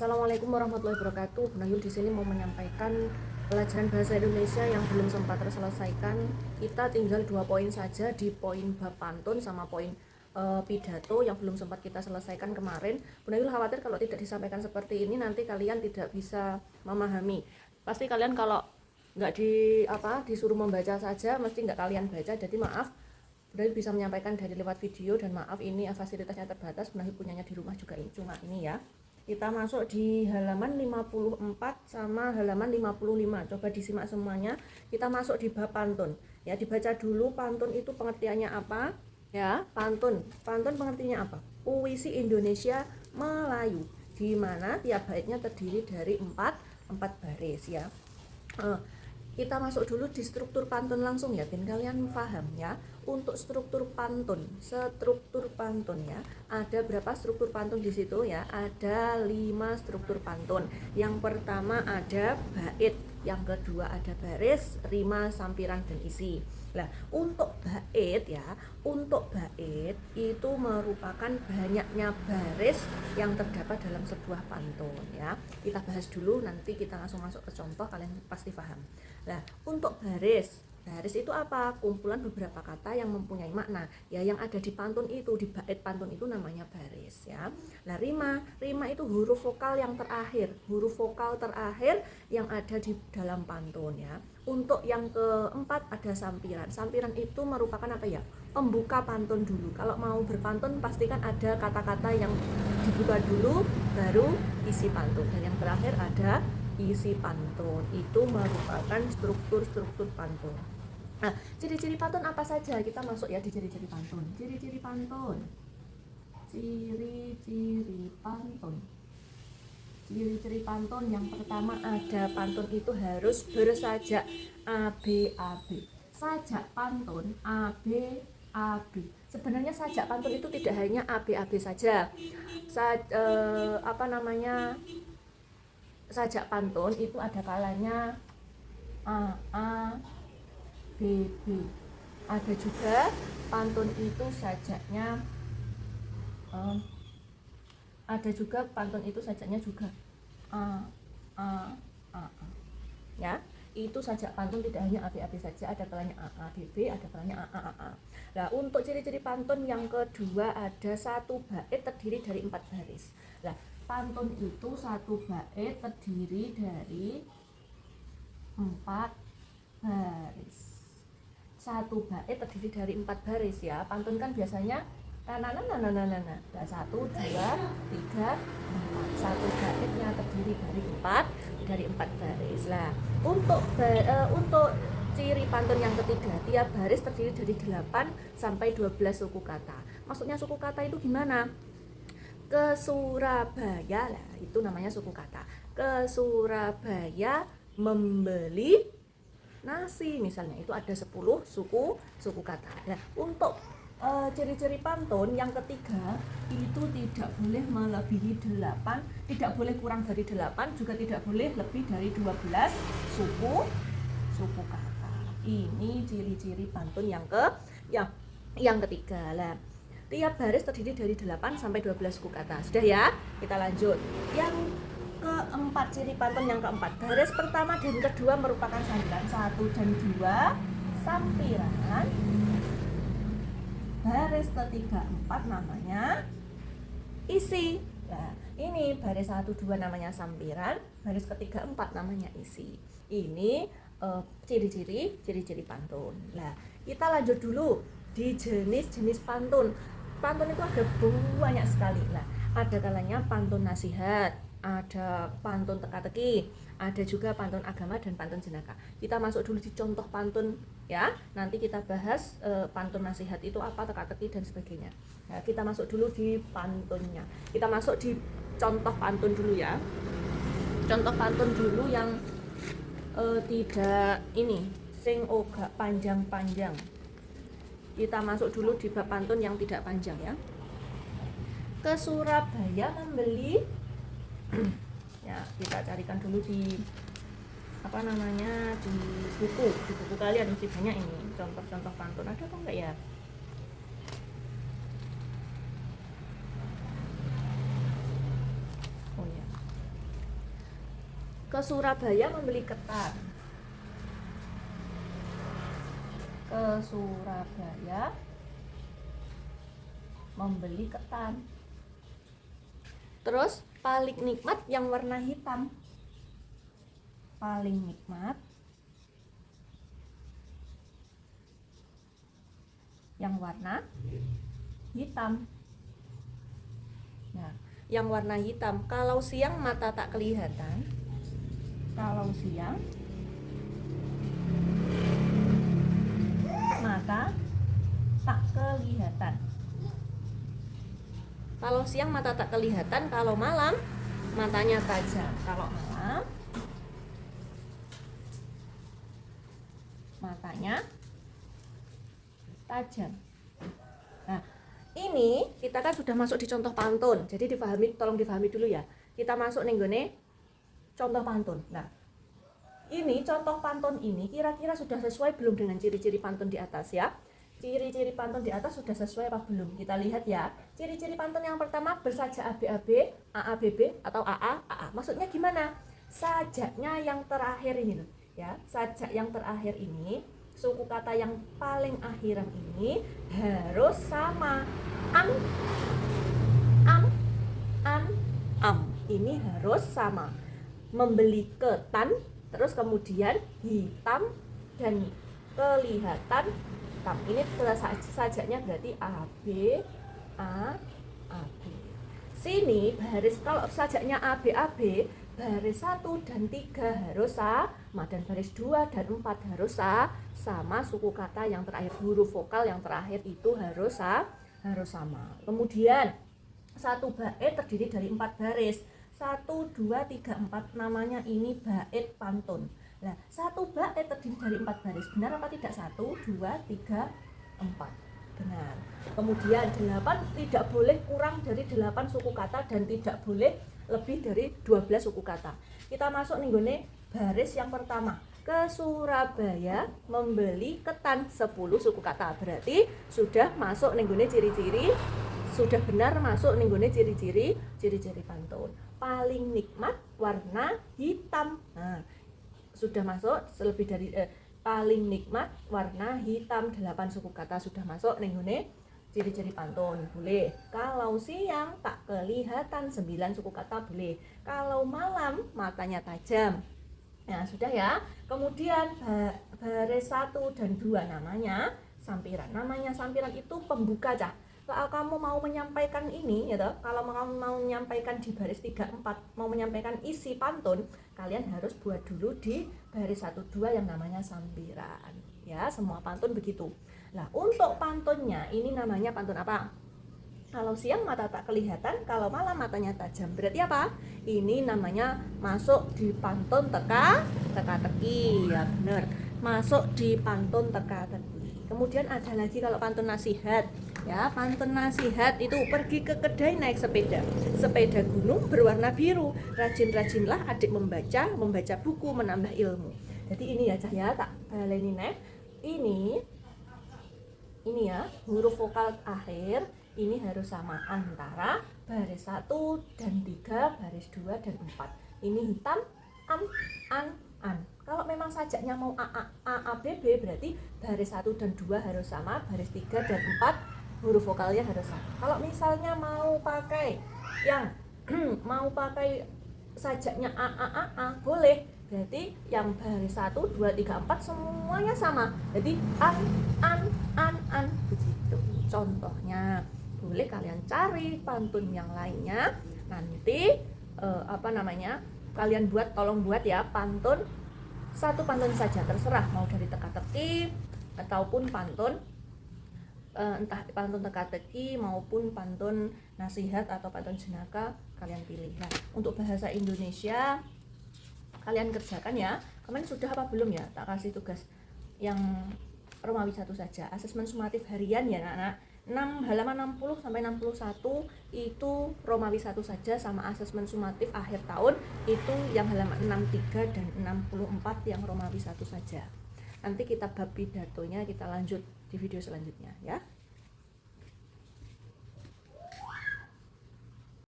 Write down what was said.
Assalamualaikum warahmatullahi wabarakatuh. Bu Nayul di sini mau menyampaikan pelajaran bahasa Indonesia yang belum sempat terselesaikan. Kita tinggal 2 poin saja di poin bab pantun sama poin pidato yang belum sempat kita selesaikan kemarin. Bu Nayul khawatir kalau tidak disampaikan seperti ini nanti kalian tidak bisa memahami. Pasti kalian kalau nggak disuruh membaca saja mesti nggak kalian baca. Jadi maaf, Bu Nayul bisa menyampaikan dari lewat video dan maaf ini fasilitasnya terbatas. Bu Nayul punyanya di rumah juga cuma ini ya. Kita masuk di halaman 54 sama halaman 55. Coba disimak semuanya. Kita masuk di bab pantun. Ya, dibaca dulu pantun itu pengertiannya apa? Ya, pantun. Pantun pengertiannya apa? Puisi Indonesia Melayu, di mana tiap baitnya terdiri dari 4 baris ya. Kita masuk dulu di struktur pantun langsung ya, biar kalian paham ya. Untuk struktur pantun ya, ada berapa struktur pantun di situ ya? Ada 5 struktur pantun. Yang pertama ada bait, yang kedua ada baris, rima, sampiran dan isi. Nah, untuk bait itu merupakan banyaknya baris yang terdapat dalam sebuah pantun ya. Kita bahas dulu, nanti kita langsung masuk ke contoh, kalian pasti paham. Nah, untuk baris itu apa? Kumpulan beberapa kata yang mempunyai makna. Ya, yang ada di pantun itu, di bait pantun itu namanya baris ya. Nah, rima itu huruf vokal terakhir yang ada di dalam pantun ya. Untuk yang keempat ada sampiran. Sampiran itu merupakan apa ya? Pembuka pantun dulu. Kalau mau berpantun pastikan ada kata-kata yang dibuka dulu baru isi pantun. Dan yang terakhir ada isi pantun. Itu merupakan struktur pantun. Nah, ciri-ciri pantun apa saja? Kita masuk ya di ciri-ciri pantun. Ciri-ciri pantun. Ciri-ciri pantun yang pertama ada pantun itu harus bersajak ABAB. Sajak pantun ABAB. Sebenarnya sajak pantun itu tidak hanya ABAB saja. Sajak pantun itu ada kalanya AA, BB. Ada juga pantun itu sajaknya juga A. Ya, itu sajak pantun tidak hanya ABAB saja, ada kalanya AA, BB, ada kalanya AA. Nah, untuk ciri-ciri pantun yang kedua ada satu bait terdiri dari 4 baris. Nah, pantun itu satu bait terdiri dari 4 baris. Satu bait terdiri dari 4 baris ya. Pantun kan biasanya nah 1, 2, 3, 4. Satu baitnya terdiri dari 4 baris. Lah, untuk ciri pantun yang ketiga, tiap baris terdiri dari 8 sampai 12 suku kata. Maksudnya suku kata itu gimana? Ke Surabaya, lah itu namanya suku kata. Ke Surabaya membeli nasi misalnya, itu ada 10 suku kata. Nah, untuk ciri-ciri pantun yang ketiga itu tidak boleh melebihi 8, tidak boleh kurang dari 8, juga tidak boleh lebih dari 12 suku kata. Ini ciri-ciri pantun yang ketiga. Lah, tiap baris terdiri dari 8 sampai 12 suku kata. Sudah ya? Kita lanjut. Yang keempat, ciri pantun yang keempat, baris pertama dan kedua merupakan sampiran. 1 dan 2 sampiran. Baris ketiga 4 namanya isi. Nah, ini baris 1, 2 namanya sampiran, baris ketiga 4 namanya isi. Ini ciri-ciri pantun. Nah, kita lanjut dulu di jenis-jenis pantun. Pantun itu ada banyak sekali. Nah, ada kalanya pantun nasihat, ada pantun teka-teki, ada juga pantun agama dan pantun jenaka. Kita masuk dulu di contoh pantun ya. Nanti kita bahas pantun nasihat itu apa, teka-teki dan sebagainya. Nah, kita masuk dulu di pantunnya. Kita masuk di contoh pantun dulu ya. Contoh pantun dulu yang tidak ini sing oga panjang-panjang. Kita masuk dulu di bab pantun yang tidak panjang ya. Ke Surabaya membeli ya, kita carikan dulu di di buku kalian masih banyak ini contoh-contoh pantun. Ada apa enggak ya? Oh ya, Ke Surabaya membeli ketan. Ke Surabaya membeli ketan. Terus paling nikmat yang warna hitam. Paling nikmat yang warna hitam. Nah, yang warna hitam. Kalau siang mata tak kelihatan. Kalau siang mata tak kelihatan. Kalau siang mata tak kelihatan, kalau malam matanya tajam. Kalau malam matanya tajam. Nah, ini kita kan sudah masuk di contoh pantun. Jadi dipahami, tolong dipahami dulu ya. Kita masuk nih gone contoh pantun. Nah, ini contoh pantun ini kira-kira sudah sesuai belum dengan ciri-ciri pantun di atas ya? Ciri-ciri pantun di atas sudah sesuai apa belum? Kita lihat ya. Ciri-ciri pantun yang pertama bersaja ABAB, AABB atau AA. Maksudnya gimana? Sajaknya yang terakhir ini loh, ya. Sajak yang terakhir ini, suku kata yang paling akhiran ini harus sama. Am. Ini harus sama. Membeli ketan, terus kemudian hitam dan kelihatan hitam. Ini sajaknya berarti AB, A, AB. Sini baris, kalau sajaknya AB, AB, baris 1 dan 3 harus sama, dan baris 2 dan 4 harus sama. Suku kata yang terakhir, huruf vokal yang terakhir itu harus sama. Kemudian satu bait terdiri dari 4 baris. 1, 2, 3, 4, namanya ini bait pantun. Nah, satu bait terdiri dari 4 baris. Benar apa tidak? 1, 2, 3, 4. Benar. Kemudian 8 tidak boleh kurang dari 8 suku kata dan tidak boleh lebih dari 12 suku kata. Kita masuk nih gone baris yang pertama. Ke Surabaya membeli ketan, 10 suku kata. Berarti sudah masuk nih gone ciri-ciri, sudah benar masuk nih gone ciri-ciri pantun. Paling nikmat warna hitam. Nah, sudah masuk lebih dari paling nikmat warna hitam, 8 suku kata sudah masuk nih gone ciri-ciri pantun. Boleh. Kalau siang tak kelihatan, 9 suku kata boleh. Kalau malam matanya tajam. Nah, sudah ya. Kemudian baris 1 dan 2 namanya sampiran. Namanya sampiran itu pembuka cah. Kalau kamu mau menyampaikan ini ya toh, kalau kamu mau menyampaikan di baris 3, 4, mau menyampaikan isi pantun, kalian harus buat dulu di baris 1, 2 yang namanya sampiran. Ya, semua pantun begitu. Nah, untuk pantunnya ini namanya pantun apa? Kalau siang mata tak kelihatan, kalau malam matanya tajam. Berarti apa? Ini namanya masuk di pantun teka-teki. Ya benar. Masuk di pantun teka-teki. Kemudian ada lagi kalau pantun nasihat. Ya, pantun nasihat itu pergi ke kedai naik sepeda. Sepeda gunung berwarna biru. Rajin-rajinlah adik membaca buku menambah ilmu. Jadi ini ya Cah ya, tak baleni nek. Ini ya, huruf vokal akhir ini harus sama antara baris 1 dan 3, baris 2 dan 4. Ini hitam, an. Kalau memang sajaknya mau AABB berarti baris 1 dan 2 harus sama, baris 3 dan 4 huruf vokalnya harus sama. Kalau misalnya mau pakai yang mau pakai sajaknya A boleh. Berarti yang baris 1, 2, 3, 4 semuanya sama. Jadi an begitu. Contohnya boleh kalian cari pantun yang lainnya. Nanti kalian tolong buat ya pantun, satu pantun saja terserah, mau dari teka-teki ataupun pantun entah pantun teka-teki maupun pantun nasihat atau pantun jenaka, kalian pilih. Nah, untuk bahasa Indonesia kalian kerjakan ya. Kemarin sudah apa belum ya? Tak kasih tugas yang Romawi 1 saja, asesmen sumatif harian ya anak-anak. 6 halaman 60 sampai 61 itu Romawi 1 saja, sama asesmen sumatif akhir tahun itu yang halaman 63 dan 64 yang Romawi 1 saja. Nanti kita bab pidatonya kita lanjut di video selanjutnya ya.